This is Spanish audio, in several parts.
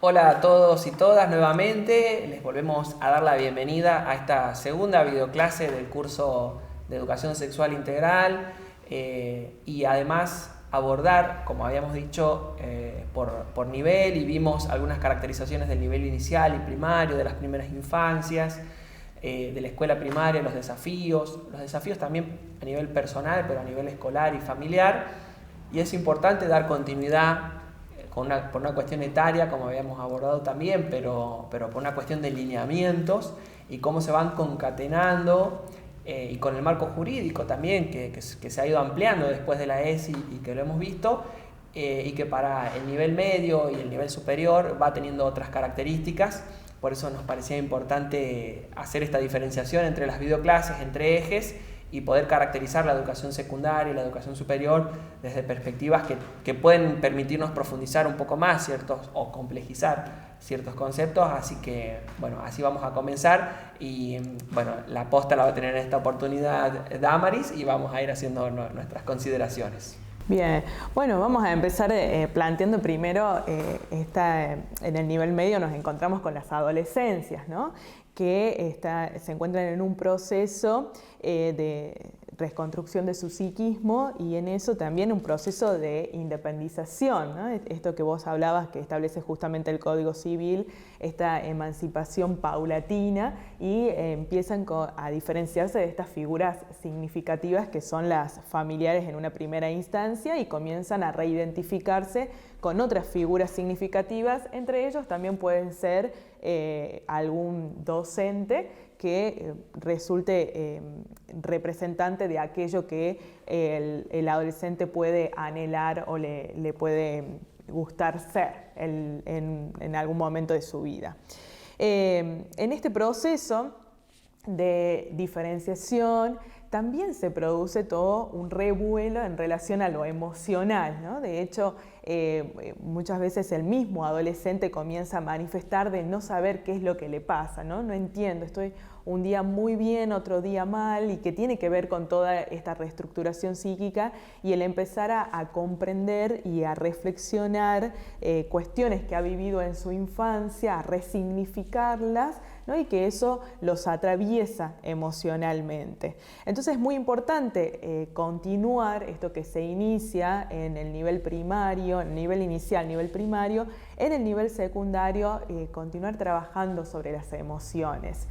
Hola a todos y todas nuevamente, les volvemos a dar la bienvenida a esta segunda videoclase del curso de Educación Sexual Integral y además abordar, como habíamos dicho, por nivel y vimos algunas caracterizaciones del nivel inicial y primario, de las primeras infancias, de la escuela primaria, los desafíos también a nivel personal, pero a nivel escolar y familiar, y es importante dar continuidad por una cuestión etaria, como habíamos abordado también, pero por una cuestión de lineamientos y cómo se van concatenando y con el marco jurídico también, que se ha ido ampliando después de la ESI y que lo hemos visto, y que para el nivel medio y el nivel superior va teniendo otras características. Por eso nos parecía importante hacer esta diferenciación entre las videoclases, entre ejes, y poder caracterizar la educación secundaria y la educación superior desde perspectivas que pueden permitirnos profundizar un poco más o complejizar ciertos conceptos. Así que, bueno, así vamos a comenzar y, bueno, la posta la va a tener en esta oportunidad Damaris y vamos a ir haciendo nuestras consideraciones. Bien, bueno, vamos a empezar planteando primero, en el nivel medio nos encontramos con las adolescencias, ¿no? Que se encuentran en un proceso de reconstrucción de su psiquismo y en eso también un proceso de independización, ¿no? Esto que vos hablabas, que establece justamente el Código Civil, esta emancipación paulatina y empiezan a diferenciarse de estas figuras significativas que son las familiares en una primera instancia y comienzan a reidentificarse con otras figuras significativas. Entre ellos también pueden ser algún docente que resulte representante de aquello que el adolescente puede anhelar o le puede gustar ser en algún momento de su vida. En este proceso de diferenciación también se produce todo un revuelo en relación a lo emocional, ¿no? De hecho, muchas veces el mismo adolescente comienza a manifestar de no saber qué es lo que le pasa, ¿no? No entiendo, estoy un día muy bien, otro día mal, y que tiene que ver con toda esta reestructuración psíquica y el empezar a comprender y a reflexionar cuestiones que ha vivido en su infancia, a resignificarlas, ¿no? Y que eso los atraviesa emocionalmente. Entonces es muy importante continuar esto que se inicia en el nivel primario, en el nivel inicial, nivel primario, en el nivel secundario, continuar trabajando sobre las emociones.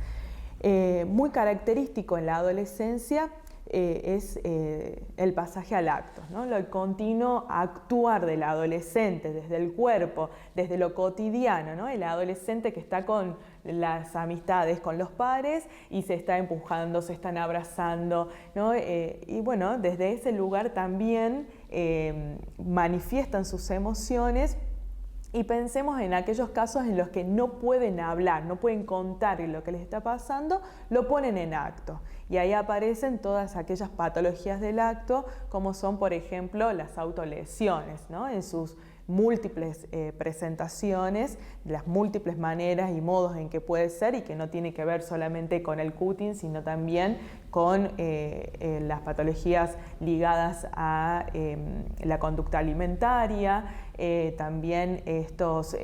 Muy característico en la adolescencia es el pasaje al acto, ¿no? El continuo actuar del adolescente desde el cuerpo, desde lo cotidiano, ¿no? El adolescente que está con las amistades, con los pares y se está empujando, se están abrazando, ¿no? Y bueno, desde ese lugar también manifiestan sus emociones. Y pensemos en aquellos casos en los que no pueden hablar, no pueden contar lo que les está pasando, lo ponen en acto. Y ahí aparecen todas aquellas patologías del acto, como son, por ejemplo, las autolesiones, ¿no? En sus múltiples presentaciones, las múltiples maneras y modos en que puede ser y que no tiene que ver solamente con el cutting, sino también con las patologías ligadas a la conducta alimentaria, también estos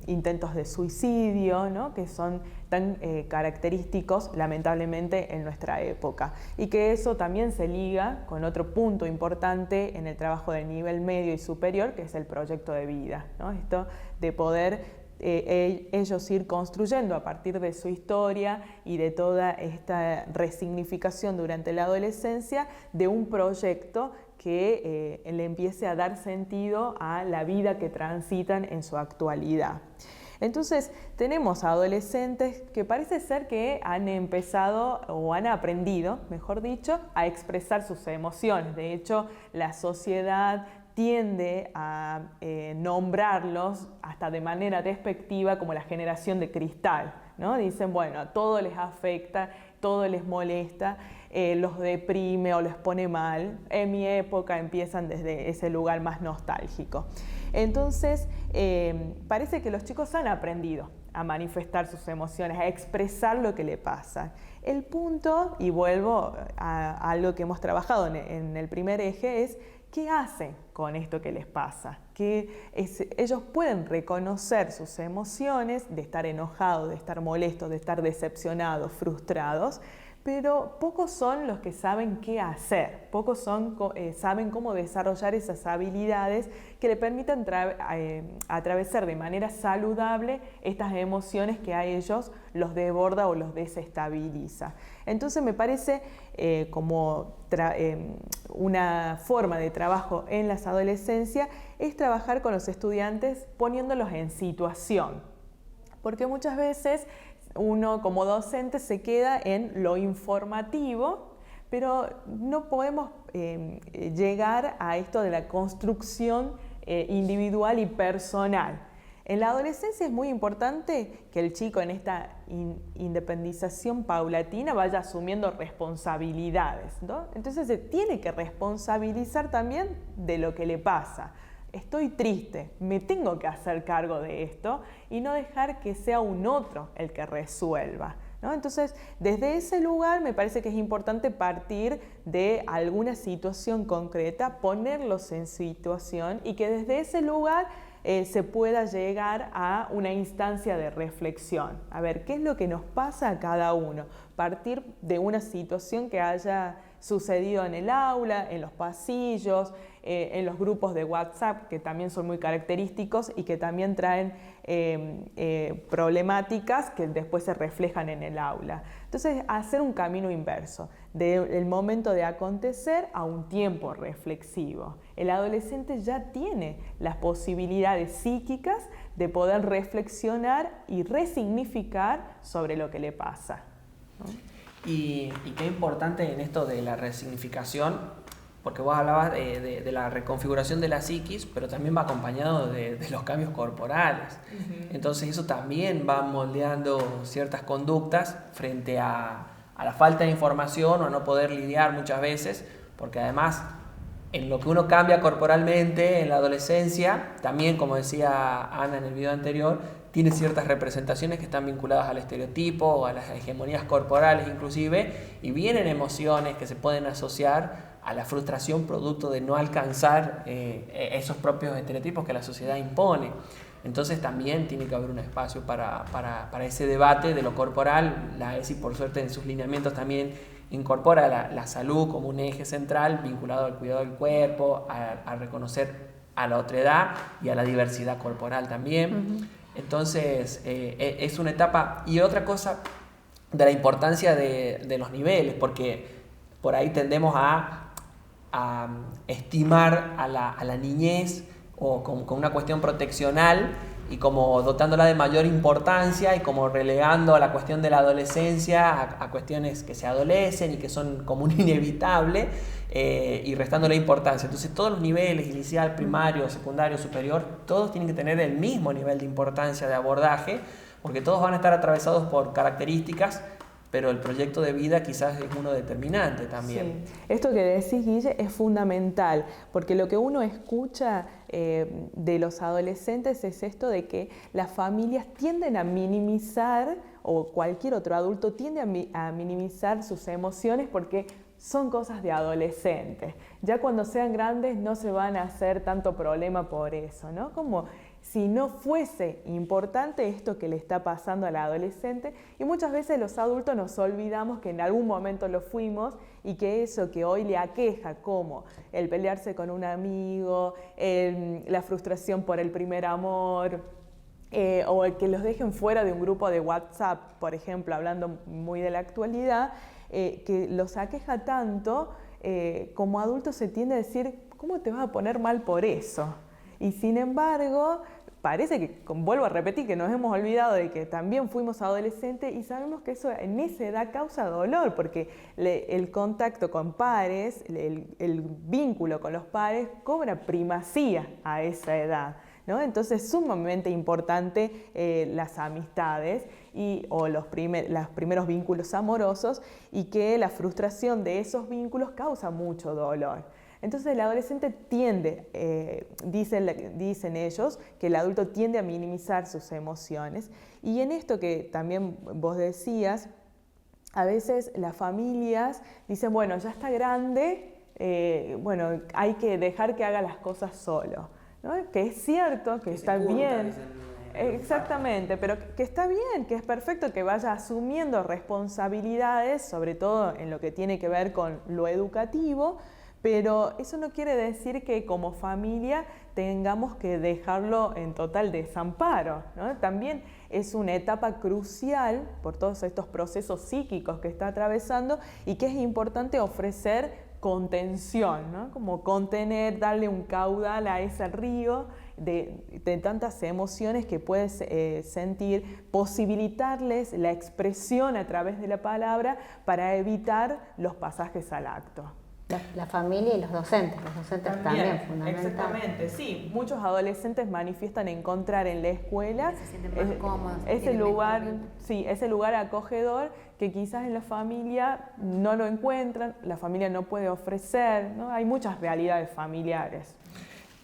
intentos de suicidio, ¿no? Que son tan característicos lamentablemente en nuestra época y que eso también se liga con otro punto importante en el trabajo del nivel medio y superior, que es el proyecto de vida, ¿no? Esto de poder ellos ir construyendo a partir de su historia y de toda esta resignificación durante la adolescencia de un proyecto que le empiece a dar sentido a la vida que transitan en su actualidad. Entonces tenemos adolescentes que parece ser que han empezado o han aprendido, mejor dicho, a expresar sus emociones. De hecho, la sociedad tiende a nombrarlos hasta de manera despectiva como la generación de cristal, ¿no? Dicen, bueno, a todo les afecta, todo les molesta, los deprime o les pone mal. En mi época empiezan desde ese lugar más nostálgico. Entonces, parece que los chicos han aprendido a manifestar sus emociones, a expresar lo que le pasa. El punto, y vuelvo a algo que hemos trabajado en el primer eje, es ¿qué hacen con esto que les pasa? que ellos pueden reconocer sus emociones, de estar enojados, de estar molestos, de estar decepcionados, frustrados, pero pocos son los que saben qué hacer, pocos saben cómo desarrollar esas habilidades que le permitan atravesar de manera saludable estas emociones que a ellos los desborda o los desestabiliza. Entonces me parece como una forma de trabajo en las adolescencias es trabajar con los estudiantes poniéndolos en situación, porque muchas veces uno como docente se queda en lo informativo, pero no podemos llegar a esto de la construcción individual y personal. En la adolescencia es muy importante que el chico en esta independización paulatina vaya asumiendo responsabilidades, ¿no? Entonces se tiene que responsabilizar también de lo que le pasa. Estoy triste, me tengo que hacer cargo de esto y no dejar que sea un otro el que resuelva, ¿no? Entonces, desde ese lugar me parece que es importante partir de alguna situación concreta, ponerlos en situación y que desde ese lugar se pueda llegar a una instancia de reflexión. A ver, ¿qué es lo que nos pasa a cada uno? Partir de una situación que haya sucedido en el aula, en los pasillos, en los grupos de WhatsApp, que también son muy característicos y que también traen problemáticas que después se reflejan en el aula. Entonces, hacer un camino inverso, del momento de acontecer a un tiempo reflexivo. El adolescente ya tiene las posibilidades psíquicas de poder reflexionar y resignificar sobre lo que le pasa, ¿no? Y qué importante en esto de la resignificación, porque vos hablabas de la reconfiguración de la psiquis, pero también va acompañado de los cambios corporales. Entonces eso también va moldeando ciertas conductas frente a la falta de información o a no poder lidiar muchas veces, porque además en lo que uno cambia corporalmente en la adolescencia, también como decía Ana en el video anterior, tiene ciertas representaciones que están vinculadas al estereotipo o a las hegemonías corporales inclusive, y vienen emociones que se pueden asociar a la frustración producto de no alcanzar esos propios estereotipos que la sociedad impone. Entonces también tiene que haber un espacio para ese debate de lo corporal. La ESI por suerte en sus lineamientos también incorpora la salud como un eje central vinculado al cuidado del cuerpo, a reconocer a la otredad y a la diversidad corporal también. Entonces es una etapa. Y otra cosa de la importancia de los niveles, porque por ahí tendemos a estimar a la niñez o con una cuestión proteccional y como dotándola de mayor importancia y como relegando a la cuestión de la adolescencia a cuestiones que se adolecen y que son como un inevitable y restándole importancia. Entonces todos los niveles, inicial, primario, secundario, superior, todos tienen que tener el mismo nivel de importancia de abordaje, porque todos van a estar atravesados por características, pero el proyecto de vida quizás es uno determinante también. Sí. Esto que decís, Guille, es fundamental, porque lo que uno escucha de los adolescentes es esto de que las familias tienden a minimizar, o cualquier otro adulto tiende a minimizar sus emociones porque son cosas de adolescentes. Ya cuando sean grandes no se van a hacer tanto problema por eso, ¿no? Como si no fuese importante esto que le está pasando al adolescente, y muchas veces los adultos nos olvidamos que en algún momento lo fuimos y que eso que hoy le aqueja, como el pelearse con un amigo, la frustración por el primer amor, o el que los dejen fuera de un grupo de WhatsApp, por ejemplo, hablando muy de la actualidad, que los aqueja tanto, como adultos se tiende a decir, ¿cómo te vas a poner mal por eso? Y sin embargo, parece que, vuelvo a repetir, que nos hemos olvidado de que también fuimos adolescentes y sabemos que eso en esa edad causa dolor, porque el contacto con pares, el vínculo con los pares cobra primacía a esa edad, ¿no? Entonces es sumamente importante las amistades o los primeros vínculos amorosos, y que la frustración de esos vínculos causa mucho dolor. Entonces el adolescente tiende, dicen ellos, que el adulto tiende a minimizar sus emociones. Y en esto que también vos decías, a veces las familias dicen, bueno, ya está grande, bueno, hay que dejar que haga las cosas solo, ¿no? Que es cierto, que está bien. Exactamente, pero que está bien, que es perfecto que vaya asumiendo responsabilidades, sobre todo en lo que tiene que ver con lo educativo, pero eso no quiere decir que como familia tengamos que dejarlo en total desamparo, ¿no? También es una etapa crucial por todos estos procesos psíquicos que está atravesando y que es importante ofrecer contención, ¿no? Como contener, darle un caudal a ese río de tantas emociones que puedes sentir, posibilitarles la expresión a través de la palabra para evitar los pasajes al acto. La familia y los docentes también fundamental. Exactamente, sí. Muchos adolescentes manifiestan encontrar en la escuela se sienten más cómodos, ese lugar acogedor que quizás en la familia no lo encuentran, la familia no puede ofrecer, ¿no? Hay muchas realidades familiares.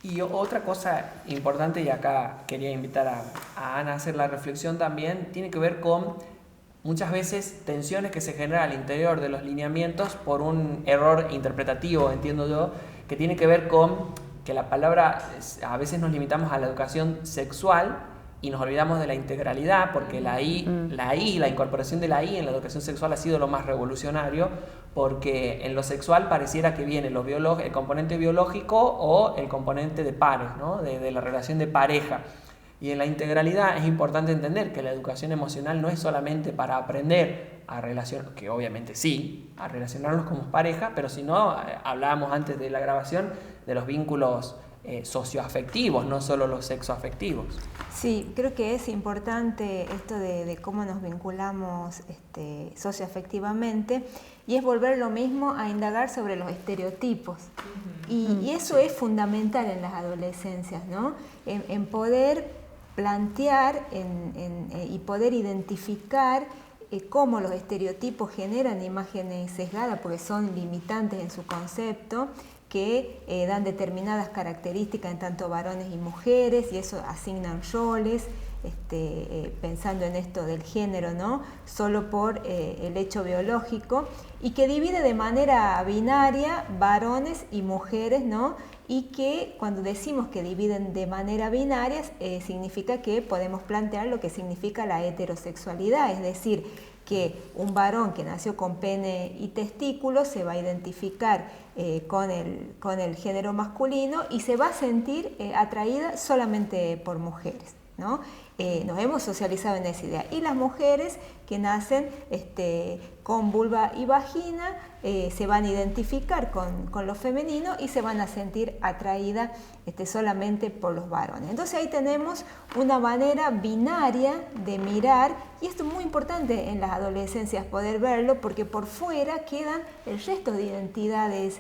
Y otra cosa importante, y acá quería invitar a Ana a hacer la reflexión también, tiene que ver con muchas veces tensiones que se generan al interior de los lineamientos por un error interpretativo, entiendo yo, que tiene que ver con que la palabra, a veces nos limitamos a la educación sexual y nos olvidamos de la integralidad, porque la incorporación de la I en la educación sexual ha sido lo más revolucionario, porque en lo sexual pareciera que viene el componente biológico o el componente de pares, ¿no? de la relación de pareja. Y en la integralidad es importante entender que la educación emocional no es solamente para aprender a relacionar, que obviamente sí, a relacionarnos como pareja, pero si no, hablábamos antes de la grabación de los vínculos socioafectivos, no solo los sexoafectivos. Sí, creo que es importante esto de cómo nos vinculamos socioafectivamente, y es volver lo mismo a indagar sobre los estereotipos. Y eso es fundamental en las adolescencias, ¿no? En poder plantear y poder identificar cómo los estereotipos generan imágenes sesgadas, porque son limitantes en su concepto, que dan determinadas características en tanto varones y mujeres, y eso asignan roles, pensando en esto del género, ¿no? Solo por el hecho biológico, y que divide de manera binaria varones y mujeres, ¿no? Y que cuando decimos que dividen de manera binaria, significa que podemos plantear lo que significa la heterosexualidad, es decir, que un varón que nació con pene y testículos se va a identificar con el género masculino y se va a sentir atraída solamente por mujeres, ¿no? Nos hemos socializado en esa idea. Y las mujeres que nacen con vulva y vagina se van a identificar con lo femenino y se van a sentir atraídas solamente por los varones. Entonces ahí tenemos una manera binaria de mirar, y esto es muy importante en las adolescencias poder verlo, porque por fuera quedan el resto de identidades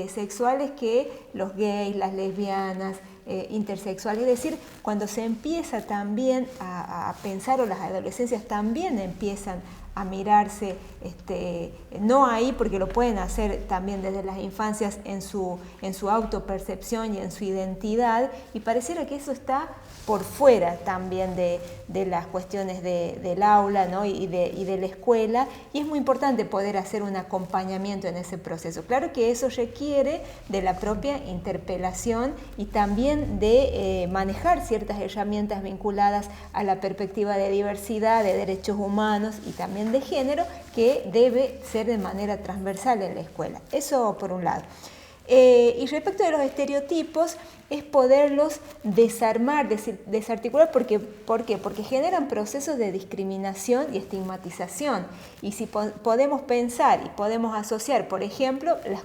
sexuales que los gays, las lesbianas, intersexuales. Es decir, cuando se empieza también a pensar, o las adolescencias también empiezan a mirarse, no ahí, porque lo pueden hacer también desde las infancias en su autopercepción y en su identidad, y pareciera que eso está por fuera también de las cuestiones del aula, ¿no? y de la escuela, y es muy importante poder hacer un acompañamiento en ese proceso. Claro que eso requiere de la propia interpelación y también de manejar ciertas herramientas vinculadas a la perspectiva de diversidad, de derechos humanos y también de género, que debe ser de manera transversal en la escuela. Eso por un lado. Y respecto de los estereotipos, es poderlos desarmar, desarticular. ¿Por qué? Porque generan procesos de discriminación y estigmatización. Y si podemos pensar y podemos asociar, por ejemplo, las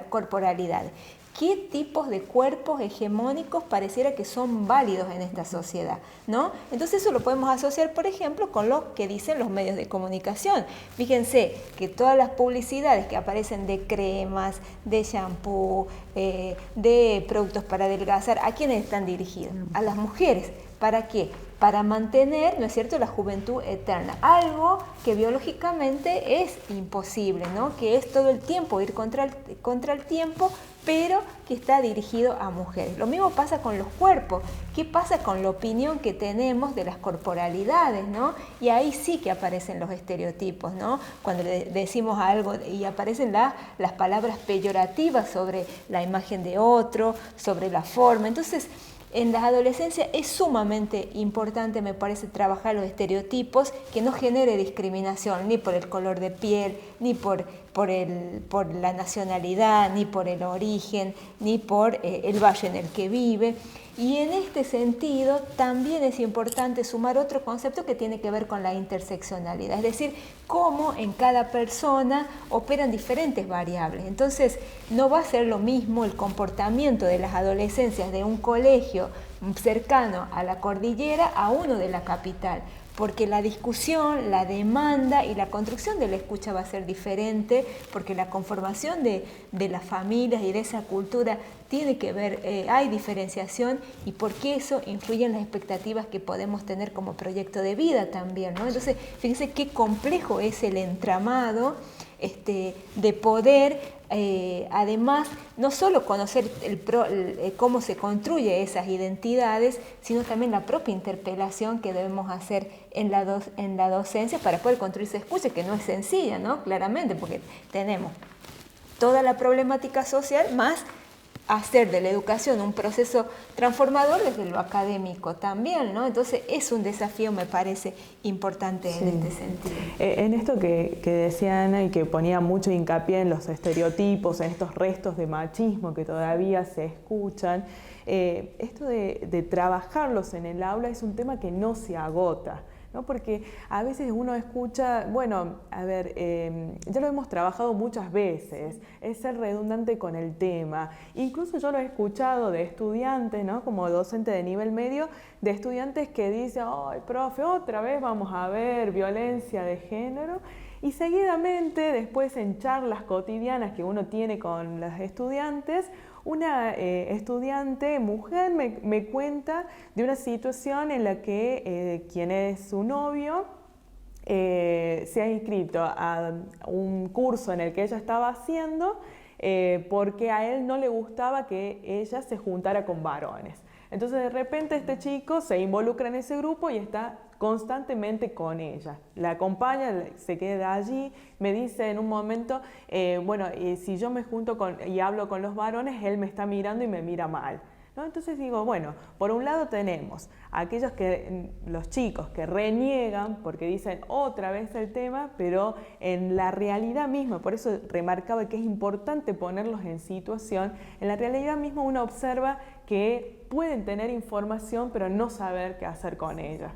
corporalidades. ¿Qué tipos de cuerpos hegemónicos pareciera que son válidos en esta sociedad, ¿no? Entonces eso lo podemos asociar, por ejemplo, con lo que dicen los medios de comunicación. Fíjense que todas las publicidades que aparecen de cremas, de shampoo, de productos para adelgazar, ¿a quiénes están dirigidos? A las mujeres. ¿Para qué? Para mantener, ¿no es cierto?, la juventud eterna, algo que biológicamente es imposible, ¿no? Que es todo el tiempo ir contra el tiempo, pero que está dirigido a mujeres. Lo mismo pasa con los cuerpos. ¿Qué pasa con la opinión que tenemos de las corporalidades, ¿no? Y ahí sí que aparecen los estereotipos, ¿no? Cuando decimos algo y aparecen las palabras peyorativas sobre la imagen de otro, sobre la forma. Entonces, en la adolescencia es sumamente importante, me parece, trabajar los estereotipos que no genere discriminación ni por el color de piel, ni por la nacionalidad, ni por el origen, ni por el valle en el que vive. Y en este sentido también es importante sumar otro concepto que tiene que ver con la interseccionalidad, es decir, cómo en cada persona operan diferentes variables. Entonces, no va a ser lo mismo el comportamiento de las adolescencias de un colegio cercano a la cordillera a uno de la capital, porque la discusión, la demanda y la construcción de la escucha va a ser diferente, porque la conformación de las familias y de esa cultura tiene que ver, hay diferenciación, y porque eso influye en las expectativas que podemos tener como proyecto de vida también, ¿no? Entonces, fíjense qué complejo es el entramado de poder, además, no solo conocer cómo se construye esas identidades, sino también la propia interpelación que debemos hacer en la docencia para poder construir esa escucha, que no es sencilla, ¿no? Claramente, porque tenemos toda la problemática social más hacer de la educación un proceso transformador desde lo académico también, ¿no? Entonces es un desafío, me parece, importante en este sentido. En esto que decía Ana y que ponía mucho hincapié en los estereotipos, en estos restos de machismo que todavía se escuchan, esto de trabajarlos en el aula es un tema que no se agota, ¿no? Porque a veces uno escucha, bueno, a ver, ya lo hemos trabajado muchas veces, es ser redundante con el tema. Incluso yo lo he escuchado de estudiantes, ¿no? Como docente de nivel medio, de estudiantes que dicen, ay, profe, otra vez vamos a ver violencia de género. Y seguidamente, después en charlas cotidianas que uno tiene con los estudiantes, una estudiante mujer me cuenta de una situación en la que quien es su novio se ha inscrito a un curso en el que ella estaba haciendo porque a él no le gustaba que ella se juntara con varones. Entonces de repente este chico se involucra en ese grupo y está constantemente con ella, la acompaña, se queda allí, me dice en un momento, bueno, si yo me junto y hablo con los varones, él me está mirando y me mira mal, ¿no? Entonces digo, bueno, por un lado tenemos a los chicos que reniegan porque dicen otra vez el tema, pero en la realidad misma, por eso remarcaba que es importante ponerlos en situación, en la realidad misma uno observa que pueden tener información pero no saber qué hacer con ella.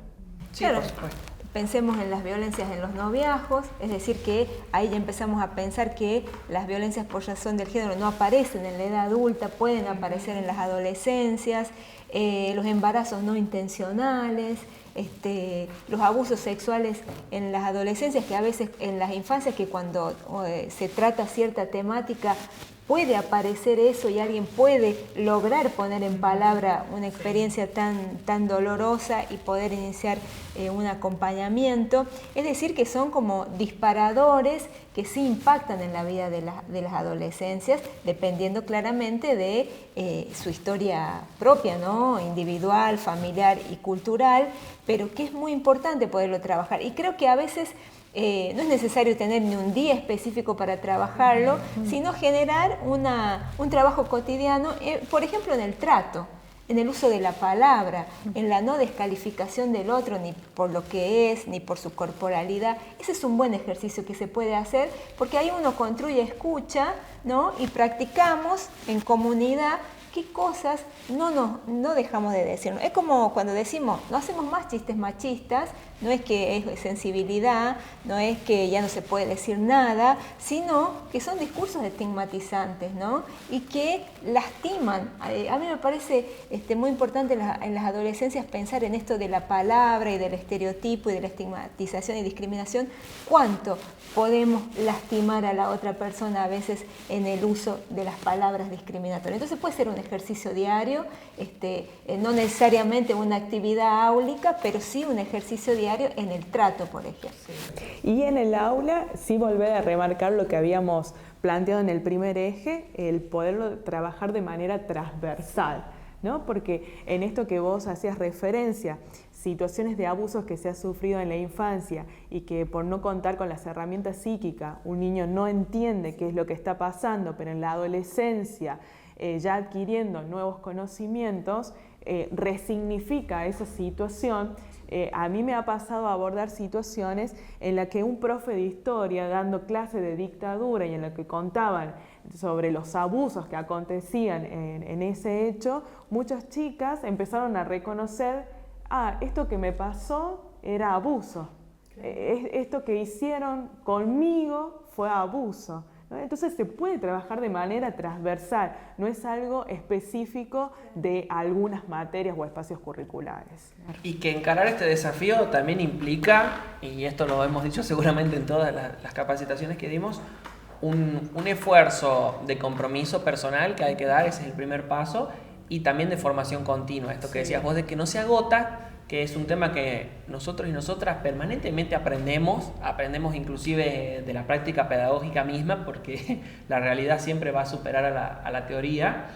Sí, claro, por supuesto. Pensemos en las violencias en los noviazgos, es decir que ahí ya empezamos a pensar que las violencias por razón del género no aparecen en la edad adulta, pueden aparecer en las adolescencias, los embarazos no intencionales, los abusos sexuales en las adolescencias, que a veces en las infancias, que cuando se trata cierta temática puede aparecer eso y alguien puede lograr poner en palabra una experiencia tan dolorosa y poder iniciar un acompañamiento. Es decir, que son como disparadores que sí impactan en la vida de las adolescencias, dependiendo claramente de su historia propia, ¿no? Individual, familiar y cultural, pero que es muy importante poderlo trabajar. Y creo que a veces no es necesario tener ni un día específico para trabajarlo, sino generar un trabajo cotidiano, por ejemplo, en el trato, en el uso de la palabra, en la no descalificación del otro, ni por lo que es, ni por su corporalidad. Ese es un buen ejercicio que se puede hacer, porque ahí uno construye escucha, ¿no? Y practicamos en comunidad qué cosas no dejamos de decir. Es como cuando decimos, no hacemos más chistes machistas, no es que es sensibilidad, no es que ya no se puede decir nada, sino que son discursos estigmatizantes, ¿no? Y que lastiman. A mí me parece muy importante en las adolescencias pensar en esto de la palabra y del estereotipo y de la estigmatización y discriminación, cuánto podemos lastimar a la otra persona a veces en el uso de las palabras discriminatorias. Entonces puede ser un ejercicio diario, no necesariamente una actividad áulica, pero sí un ejercicio diario en el trato, por ejemplo. Y en el aula, sí volver a remarcar lo que habíamos planteado en el primer eje, el poderlo trabajar de manera transversal, ¿no? Porque en esto que vos hacías referencia, situaciones de abusos que se ha sufrido en la infancia y que por no contar con las herramientas psíquicas, un niño no entiende qué es lo que está pasando, pero en la adolescencia, ya adquiriendo nuevos conocimientos, resignifica esa situación. A mí me ha pasado a abordar situaciones en las que un profe de historia dando clase de dictadura y en la que contaban sobre los abusos que acontecían en ese hecho, muchas chicas empezaron a reconocer, esto que me pasó era abuso, esto que hicieron conmigo fue abuso, ¿no? Entonces se puede trabajar de manera transversal, no es algo específico de algunas materias o espacios curriculares. Y que encarar este desafío también implica, y esto lo hemos dicho seguramente en todas las capacitaciones que dimos, un esfuerzo de compromiso personal que hay que dar, ese es el primer paso, y también de formación continua, esto que decías vos de que no se agota, que es un tema que nosotros y nosotras permanentemente aprendemos inclusive de la práctica pedagógica misma, porque la realidad siempre va a superar a la teoría,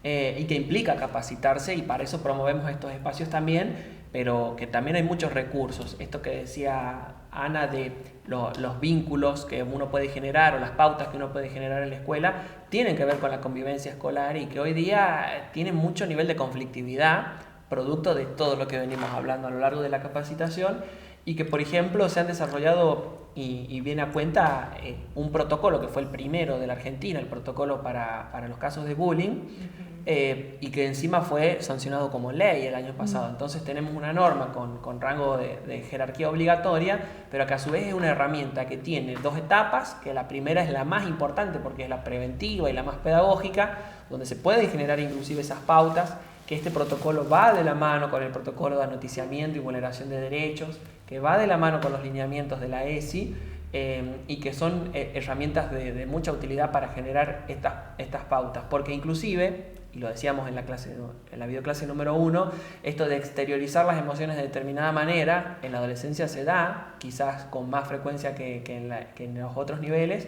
y que implica capacitarse, y para eso promovemos estos espacios también, pero que también hay muchos recursos. Esto que decía Ana de los vínculos que uno puede generar o las pautas que uno puede generar en la escuela tienen que ver con la convivencia escolar y que hoy día tienen mucho nivel de conflictividad, producto de todo lo que venimos hablando a lo largo de la capacitación, y que, por ejemplo, se han desarrollado y viene a cuenta un protocolo que fue el primero de la Argentina, el protocolo para los casos de bullying, y que encima fue sancionado como ley el año pasado. Entonces tenemos una norma con rango de jerarquía obligatoria, pero que a su vez es una herramienta que tiene dos etapas, que la primera es la más importante porque es la preventiva y la más pedagógica, donde se pueden generar inclusive esas pautas, que este protocolo va de la mano con el protocolo de anoticiamiento y vulneración de derechos, que va de la mano con los lineamientos de la ESI, y que son herramientas de mucha utilidad para generar estas pautas, porque inclusive, y lo decíamos en la videoclase número 1, esto de exteriorizar las emociones de determinada manera, en la adolescencia se da, quizás con más frecuencia que en los otros niveles,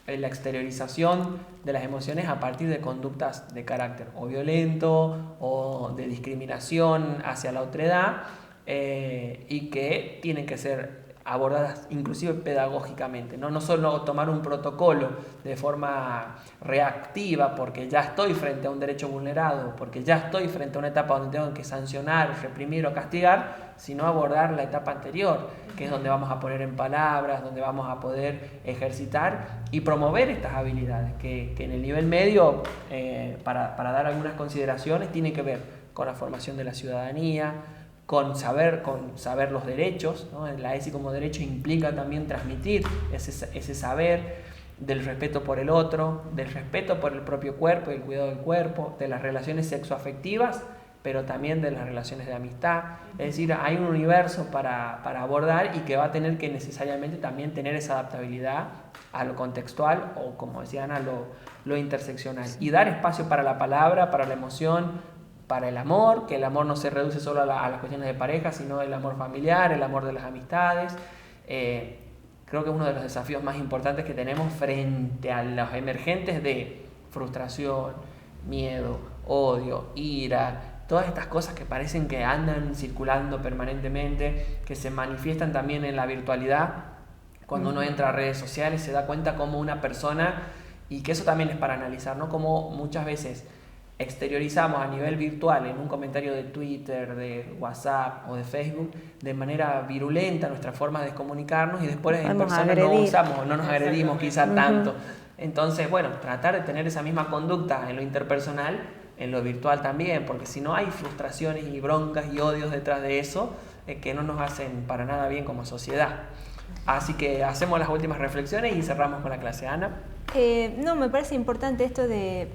la exteriorización de las emociones a partir de conductas de carácter o violento o de discriminación hacia la otredad, y que tienen que ser abordadas inclusive pedagógicamente, no solo tomar un protocolo de forma reactiva porque ya estoy frente a un derecho vulnerado, porque ya estoy frente a una etapa donde tengo que sancionar, reprimir o castigar, sino abordar la etapa anterior, que es donde vamos a poner en palabras, donde vamos a poder ejercitar y promover estas habilidades, que en el nivel medio, para dar algunas consideraciones, tiene que ver con la formación de la ciudadanía, con saber los derechos, ¿no? La ESI como derecho implica también transmitir ese saber del respeto por el otro, del respeto por el propio cuerpo y el cuidado del cuerpo, de las relaciones sexoafectivas, pero también de las relaciones de amistad. Es decir, hay un universo para abordar y que va a tener que necesariamente también tener esa adaptabilidad a lo contextual o, como decía Ana, lo interseccional. Y dar espacio para la palabra, para la emoción, para el amor, que el amor no se reduce solo a las cuestiones de pareja, sino el amor familiar, el amor de las amistades. Creo que es uno de los desafíos más importantes que tenemos frente a los emergentes de frustración, miedo, odio, ira, todas estas cosas que parecen que andan circulando permanentemente, que se manifiestan también en la virtualidad. Cuando uno entra a redes sociales se da cuenta como una persona, y que eso también es para analizar, ¿no? Como muchas veces exteriorizamos a nivel virtual en un comentario de Twitter, de WhatsApp o de Facebook de manera virulenta nuestra forma de comunicarnos, y después en persona no nos agredimos quizá tanto. Entonces, bueno, tratar de tener esa misma conducta en lo interpersonal, en lo virtual también, porque si no hay frustraciones y broncas y odios detrás de eso, que no nos hacen para nada bien como sociedad. Así que hacemos las últimas reflexiones y cerramos con la clase. Ana. Me parece importante esto de,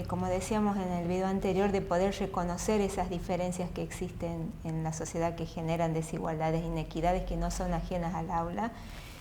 como decíamos en el video anterior, de poder reconocer esas diferencias que existen en la sociedad, que generan desigualdades, inequidades que no son ajenas al aula,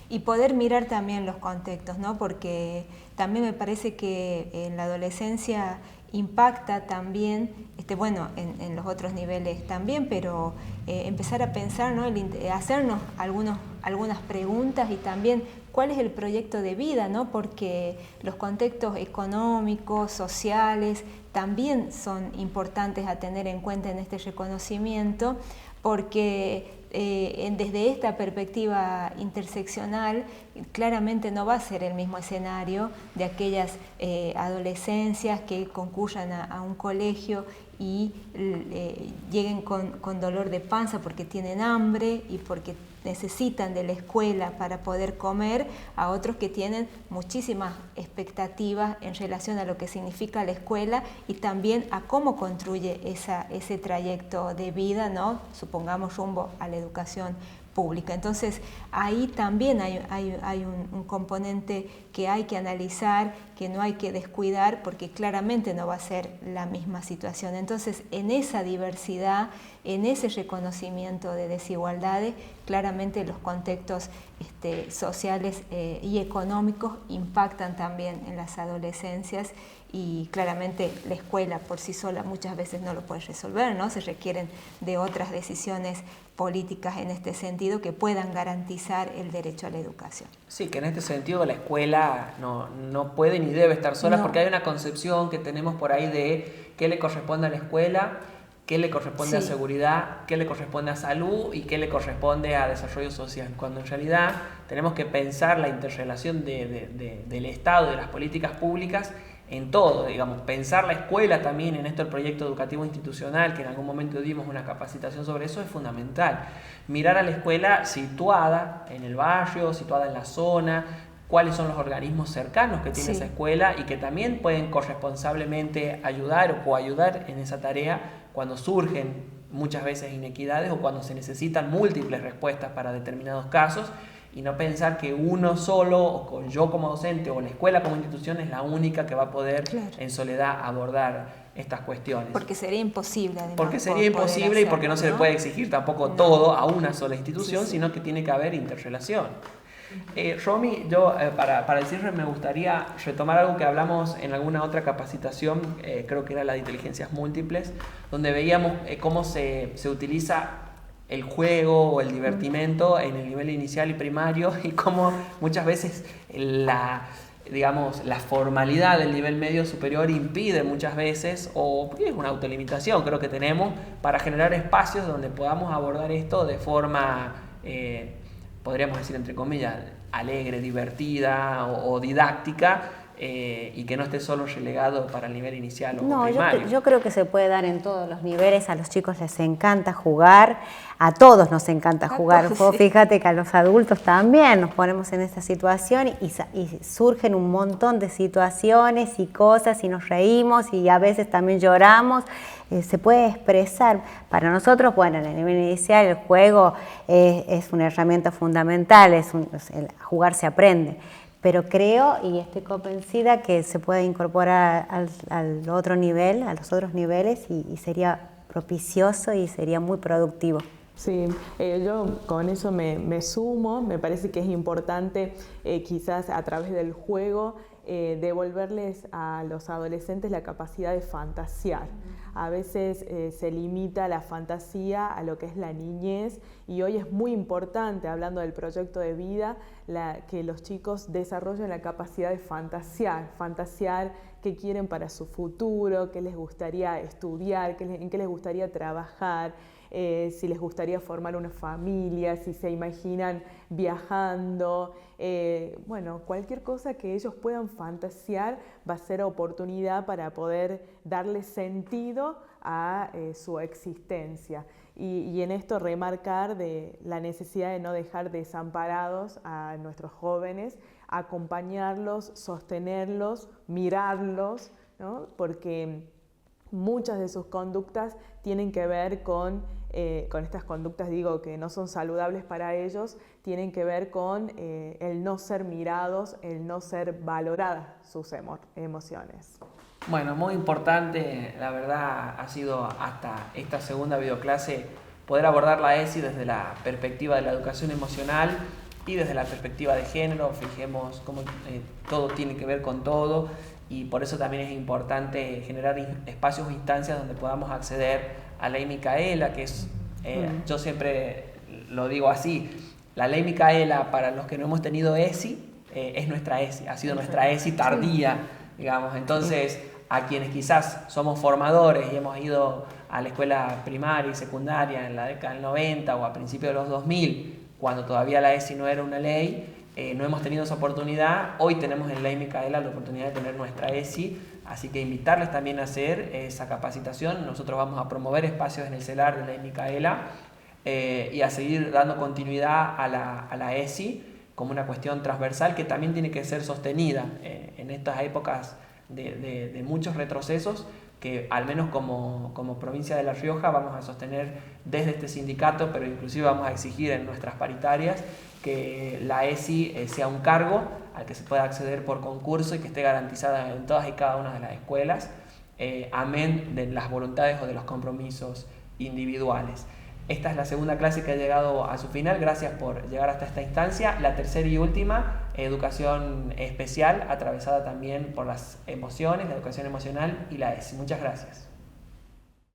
y poder mirar también los contextos, ¿no? Porque también me parece que en la adolescencia impacta también, bueno, en los otros niveles también, pero empezar a pensar, ¿no? Hacernos algunas preguntas y también cuál es el proyecto de vida, ¿no? Porque los contextos económicos, sociales, también son importantes a tener en cuenta en este reconocimiento, porque desde esta perspectiva interseccional claramente no va a ser el mismo escenario de aquellas adolescencias que concurran a un colegio y lleguen con dolor de panza porque tienen hambre y porque necesitan de la escuela para poder comer, a otros que tienen muchísimas expectativas en relación a lo que significa la escuela y también a cómo construye ese trayecto de vida, ¿no? Supongamos rumbo a la educación pública. Entonces ahí también hay un componente que hay que analizar, que no hay que descuidar, porque claramente no va a ser la misma situación. Entonces en esa diversidad, en ese reconocimiento de desigualdades, claramente los contextos sociales y económicos impactan también en las adolescencias, y claramente la escuela por sí sola muchas veces no lo puede resolver, ¿no? Se requieren de otras decisiones políticas en este sentido que puedan garantizar el derecho a la educación. Sí, que en este sentido la escuela no puede ni debe estar sola, porque hay una concepción que tenemos por ahí de qué le corresponde a la escuela, qué le corresponde a seguridad, qué le corresponde a salud y qué le corresponde a desarrollo social, cuando en realidad tenemos que pensar la interrelación del Estado y de las políticas públicas en todo, digamos, pensar la escuela también en esto del proyecto educativo institucional, que en algún momento dimos una capacitación sobre eso, es fundamental. Mirar a la escuela situada en el barrio, situada en la zona, cuáles son los organismos cercanos que tiene esa escuela y que también pueden corresponsablemente ayudar o coayudar en esa tarea cuando surgen muchas veces inequidades o cuando se necesitan múltiples respuestas para determinados casos, y no pensar que uno solo, o yo como docente, o la escuela como institución es la única que va a poder en soledad abordar estas cuestiones. Porque sería imposible, además. Porque sería imposible y porque no se le puede exigir tampoco todo a una sola institución, sino que tiene que haber interrelación. Romy, yo para el cierre me gustaría retomar algo que hablamos en alguna otra capacitación, creo que era la de inteligencias múltiples, donde veíamos cómo se utiliza el juego o el divertimento en el nivel inicial y primario, y cómo muchas veces la formalidad del nivel medio superior impide muchas veces, o es una autolimitación creo que tenemos, para generar espacios donde podamos abordar esto de forma, podríamos decir entre comillas, alegre, divertida o didáctica, y que no esté solo relegado para el nivel inicial o primario. Yo creo que se puede dar en todos los niveles. A los chicos les encanta jugar, a todos nos encanta jugar. Fíjate que a los adultos también nos ponemos en esta situación y surgen un montón de situaciones y cosas y nos reímos y a veces también lloramos. Se puede expresar. Para nosotros, bueno, en el nivel inicial el juego es una herramienta fundamental, el jugar se aprende. Pero creo y estoy convencida que se puede incorporar al otro nivel, a los otros niveles y sería propicioso y sería muy productivo. Sí, yo con eso me sumo. Me parece que es importante quizás a través del juego devolverles a los adolescentes la capacidad de fantasear. A veces se limita la fantasía a lo que es la niñez, y hoy es muy importante, hablando del proyecto de vida, que los chicos desarrollen la capacidad de fantasear qué quieren para su futuro, qué les gustaría estudiar, en qué les gustaría trabajar, si les gustaría formar una familia, si se imaginan viajando, bueno, cualquier cosa que ellos puedan fantasear va a ser oportunidad para poder darle sentido a su existencia. Y en esto remarcar de la necesidad de no dejar desamparados a nuestros jóvenes, acompañarlos, sostenerlos, mirarlos, ¿no? Porque muchas de sus conductas tienen que ver con estas conductas, digo, que no son saludables para ellos, tienen que ver con el no ser mirados, el no ser valoradas sus emociones. Bueno, muy importante, la verdad, ha sido hasta esta segunda videoclase poder abordar la ESI desde la perspectiva de la educación emocional y desde la perspectiva de género. Fijemos cómo todo tiene que ver con todo. y por eso también es importante generar espacios o instancias donde podamos acceder a la Ley Micaela, que es, yo siempre lo digo así, la Ley Micaela, para los que no hemos tenido ESI, es nuestra ESI, ha sido nuestra ESI tardía, digamos. Entonces, a quienes quizás somos formadores y hemos ido a la escuela primaria y secundaria en la década del 90 o a principios de los 2000, cuando todavía la ESI no era una ley, no hemos tenido esa oportunidad. Hoy tenemos en Ley Micaela la oportunidad de tener nuestra ESI, así que invitarles también a hacer esa capacitación. Nosotros vamos a promover espacios en el CELAR de Ley Micaela y a seguir dando continuidad a la ESI como una cuestión transversal que también tiene que ser sostenida en estas épocas de muchos retrocesos, que al menos como provincia de La Rioja vamos a sostener desde este sindicato, pero inclusive vamos a exigir en nuestras paritarias que la ESI sea un cargo al que se pueda acceder por concurso y que esté garantizada en todas y cada una de las escuelas, amén de las voluntades o de los compromisos individuales. Esta es la segunda clase que ha llegado a su final. Gracias por llegar hasta esta instancia. La tercera y última, educación especial, atravesada también por las emociones, la educación emocional y la ESI. Muchas gracias.